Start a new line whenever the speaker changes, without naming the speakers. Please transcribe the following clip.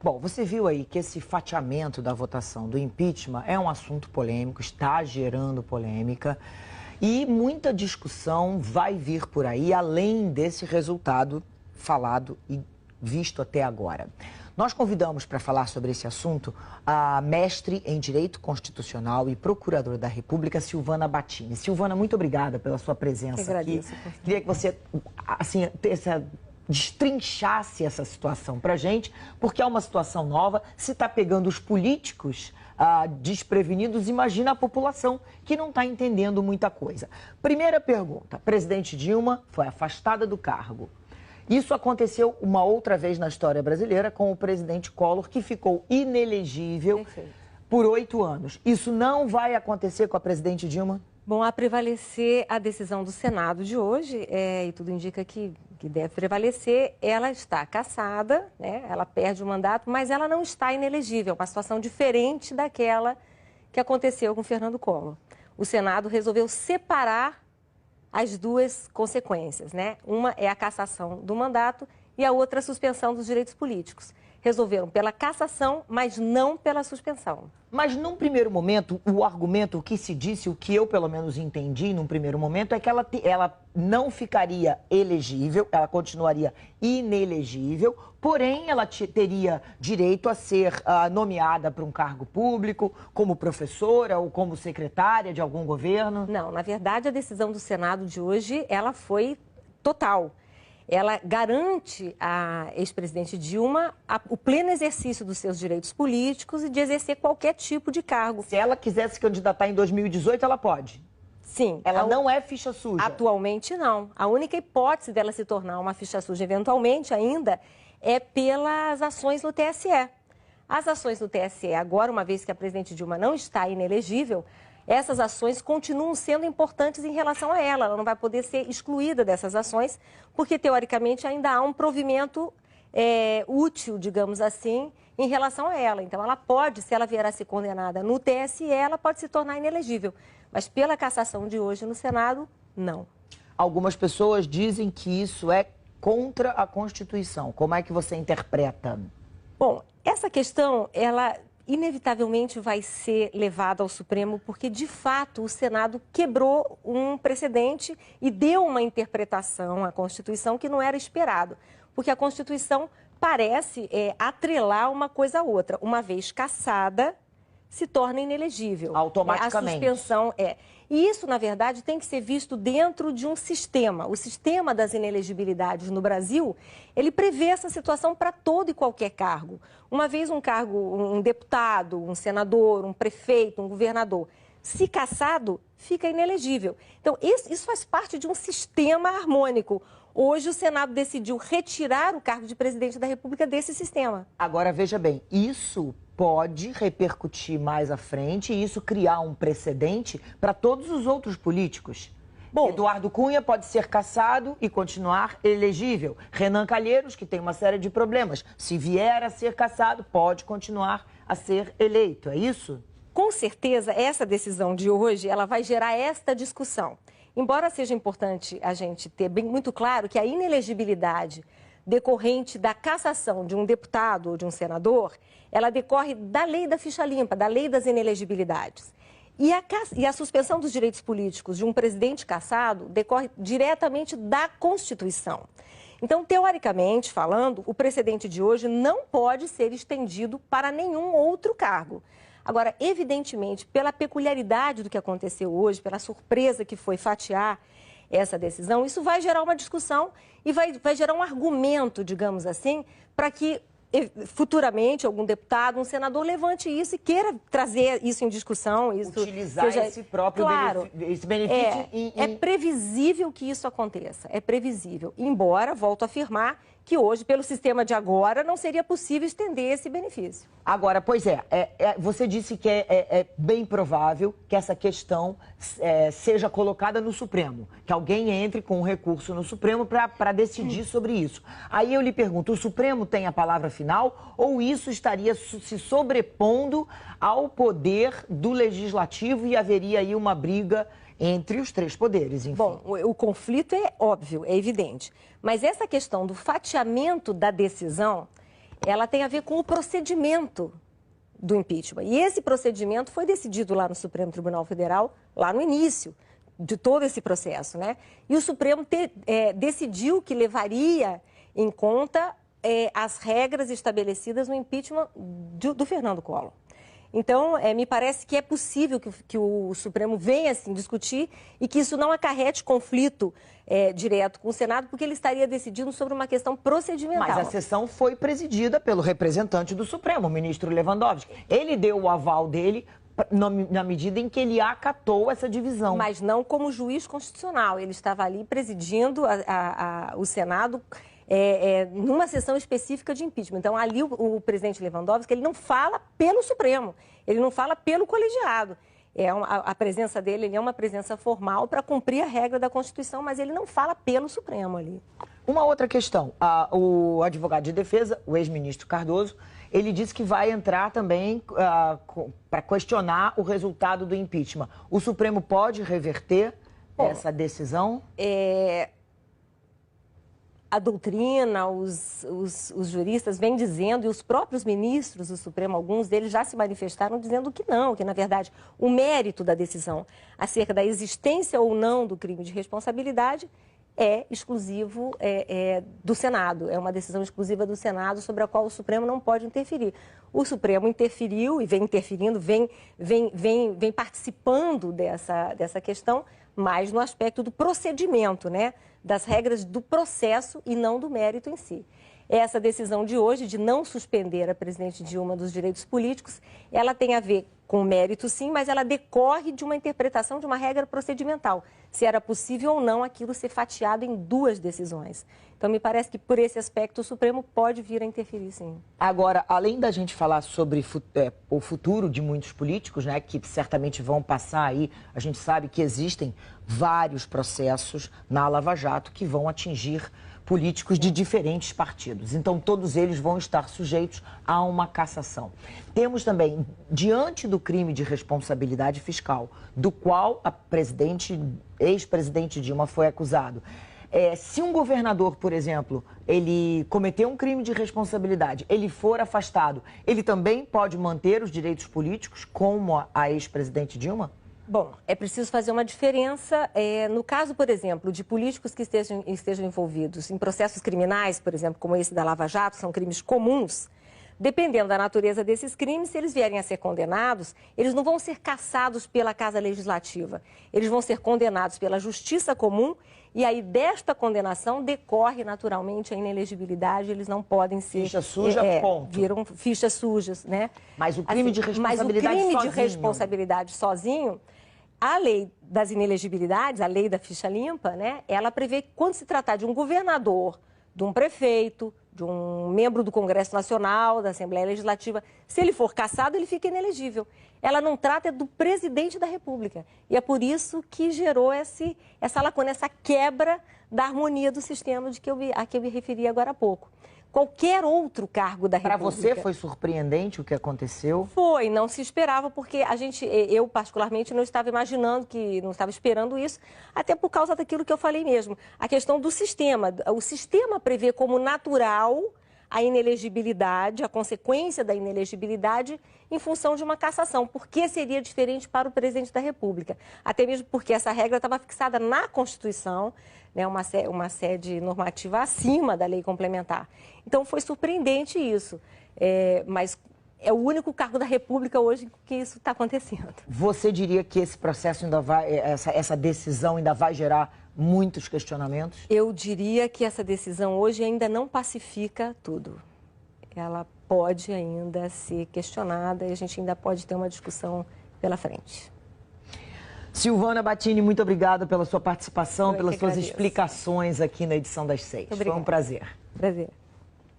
Bom, você viu aí que esse fatiamento da votação do impeachment é um assunto polêmico, está gerando polêmica e muita discussão vai vir por aí, além desse resultado falado e visto até agora. Nós convidamos para falar sobre esse assunto a mestre em Direito Constitucional e Procuradora da República, Silvana Battini. Silvana, muito obrigada pela sua presença aqui. Queria que você, assim, destrinchasse essa situação para a gente, porque é uma situação nova. Se está pegando os políticos desprevenidos, imagina a população que não está entendendo muita coisa. Primeira pergunta, presidente Dilma foi afastada do cargo. Isso aconteceu uma outra vez na história brasileira com o presidente Collor, que ficou inelegível por 8 anos. Isso não vai acontecer com a presidente Dilma?
Bom, a prevalecer a decisão do Senado de hoje, e tudo indica que deve prevalecer, ela está cassada, né? Ela perde o mandato, mas ela não está inelegível, uma situação diferente daquela que aconteceu com Fernando Collor. O Senado resolveu separar as duas consequências, né? Uma é a cassação do mandato e a outra a suspensão dos direitos políticos. Resolveram pela cassação, mas não pela suspensão.
Mas num primeiro momento, o argumento, o que se disse, o que eu pelo menos entendi num primeiro momento, é que ela não ficaria elegível, ela continuaria inelegível, porém ela teria direito a ser nomeada para um cargo público, como professora ou como secretária de algum governo?
Não, na verdade a decisão do Senado de hoje, ela foi total. Ela garante à ex-presidente Dilma o pleno exercício dos seus direitos políticos e de exercer qualquer tipo de cargo.
Se ela quiser se candidatar em 2018, ela pode?
Sim.
Ela não é ficha suja?
Atualmente, não. A única hipótese dela se tornar uma ficha suja, eventualmente ainda, é pelas ações no TSE. As ações no TSE, agora, uma vez que a presidente Dilma não está inelegível, essas ações continuam sendo importantes em relação a ela. Ela não vai poder ser excluída dessas ações, porque, teoricamente, ainda há um provimento útil, digamos assim, em relação a ela. Então, ela pode, se ela vier a ser condenada no TSE, ela pode se tornar inelegível. Mas, pela cassação de hoje no Senado, não.
Algumas pessoas dizem que isso é contra a Constituição. Como é que você interpreta?
Bom, essa questão, ela inevitavelmente vai ser levada ao Supremo, porque, de fato, o Senado quebrou um precedente e deu uma interpretação à Constituição que não era esperado, porque a Constituição parece atrelar uma coisa a outra. Uma vez cassada, se torna inelegível.
Automaticamente.
A suspensão E isso, na verdade, tem que ser visto dentro de um sistema. O sistema das inelegibilidades no Brasil, ele prevê essa situação para todo e qualquer cargo. Uma vez um deputado, um senador, um prefeito, um governador, se cassado, fica inelegível. Então, isso faz parte de um sistema harmônico. Hoje, o Senado decidiu retirar o cargo de presidente da República desse sistema.
Agora, veja bem, isso pode repercutir mais à frente e isso criar um precedente para todos os outros políticos. Bom, Eduardo Cunha pode ser cassado e continuar elegível. Renan Calheiros, que tem uma série de problemas, se vier a ser cassado, pode continuar a ser eleito. É isso?
Com certeza, essa decisão de hoje, ela vai gerar esta discussão. Embora seja importante a gente ter bem muito claro que a inelegibilidade decorrente da cassação de um deputado ou de um senador, ela decorre da lei da ficha limpa, da lei das inelegibilidades. E a suspensão dos direitos políticos de um presidente cassado decorre diretamente da Constituição. Então, teoricamente falando, o precedente de hoje não pode ser estendido para nenhum outro cargo. Agora, evidentemente, pela peculiaridade do que aconteceu hoje, pela surpresa que foi fatiar essa decisão, isso vai gerar uma discussão e vai gerar um argumento, digamos assim, para que futuramente algum deputado, um senador levante isso e queira trazer isso em discussão.
Utilizar esse próprio benefício.
É previsível que isso aconteça, é previsível. Embora, volto a afirmar, que hoje, pelo sistema de agora, não seria possível estender esse benefício.
Agora, pois você disse que é bem provável que essa questão seja colocada no Supremo, que alguém entre com um recurso no Supremo para decidir sobre isso. Aí eu lhe pergunto, o Supremo tem a palavra final ou isso estaria se sobrepondo ao poder do Legislativo e haveria aí uma briga entre os três poderes, enfim?
Bom, o conflito é óbvio, é evidente. Mas essa questão do fatiamento da decisão, ela tem a ver com o procedimento do impeachment. E esse procedimento foi decidido lá no Supremo Tribunal Federal, lá no início de todo esse processo, né? E o Supremo decidiu que levaria em conta as regras estabelecidas no impeachment do Fernando Collor. Então, me parece que é possível que o Supremo venha assim, discutir e que isso não acarrete conflito direto com o Senado, porque ele estaria decidindo sobre uma questão procedimental.
Mas a sessão foi presidida pelo representante do Supremo, o ministro Lewandowski. Ele deu o aval dele na medida em que ele acatou essa divisão.
Mas não como juiz constitucional. Ele estava ali presidindo o Senado numa sessão específica de impeachment. Então, ali o presidente Lewandowski, ele não fala pelo Supremo, ele não fala pelo colegiado. A presença dele ele é uma presença formal para cumprir a regra da Constituição, mas ele não fala pelo Supremo ali.
Uma outra questão, o advogado de defesa, o ex-ministro Cardoso, ele disse que vai entrar também para questionar o resultado do impeachment. O Supremo pode reverter essa decisão?
A doutrina, os juristas vêm dizendo, e os próprios ministros do Supremo, alguns deles já se manifestaram dizendo que não, que, na verdade, o mérito da decisão acerca da existência ou não do crime de responsabilidade é exclusivo do Senado. É uma decisão exclusiva do Senado sobre a qual o Supremo não pode interferir. O Supremo interferiu e vem interferindo, vem participando dessa questão, mas no aspecto do procedimento, né? Das regras do processo e não do mérito em si. Essa decisão de hoje de não suspender a presidente Dilma dos direitos políticos, ela tem a ver com o mérito sim, mas ela decorre de uma interpretação de uma regra procedimental, se era possível ou não aquilo ser fatiado em duas decisões. Então, me parece que por esse aspecto o Supremo pode vir a interferir sim.
Agora, além da gente falar sobre o futuro de muitos políticos, né, que certamente vão passar aí, a gente sabe que existem vários processos na Lava Jato que vão atingir políticos de diferentes partidos. Então, todos eles vão estar sujeitos a uma cassação. Temos também, diante do crime de responsabilidade fiscal, do qual a ex-presidente Dilma foi acusado, se um governador, por exemplo, ele cometeu um crime de responsabilidade, ele for afastado, ele também pode manter os direitos políticos, como a ex-presidente Dilma?
Bom, é preciso fazer uma diferença. No caso, por exemplo, de políticos que estejam envolvidos em processos criminais, por exemplo, como esse da Lava Jato, são crimes comuns. Dependendo da natureza desses crimes, se eles vierem a ser condenados, eles não vão ser cassados pela Casa Legislativa. Eles vão ser condenados pela Justiça Comum e aí desta condenação decorre naturalmente a inelegibilidade, eles não podem ser...
Ficha suja, ponto.
Viram fichas sujas, né?
Mas o crime de responsabilidade sozinho...
Mas o crime de responsabilidade sozinho... A lei das inelegibilidades, a lei da ficha limpa, né, ela prevê que quando se tratar de um governador, de um prefeito, de um membro do Congresso Nacional, da Assembleia Legislativa, se ele for cassado, ele fica inelegível. Ela não trata do presidente da República. E é por isso que gerou essa lacuna, essa quebra da harmonia do sistema a que eu me referi agora há pouco. Qualquer outro cargo da República...
Para você foi surpreendente o que aconteceu?
Foi, não se esperava, porque eu particularmente não estava imaginando, não estava esperando isso, até por causa daquilo que eu falei mesmo. A questão do sistema. O sistema prevê como natural a inelegibilidade, a consequência da inelegibilidade em função de uma cassação. Por que seria diferente para o presidente da República? Até mesmo porque essa regra estava fixada na Constituição, né, uma sede normativa acima da lei complementar. Então, foi surpreendente isso, mas é o único cargo da República hoje que isso está acontecendo.
Você diria que esse processo ainda essa decisão ainda vai gerar muitos questionamentos?
Eu diria que essa decisão hoje ainda não pacifica tudo. Ela pode ainda ser questionada e a gente ainda pode ter uma discussão pela frente.
Silvana Battini, muito obrigada pela sua participação, pelas suas
agradeço.
explicações aqui na edição das 6. Foi um prazer.
Prazer.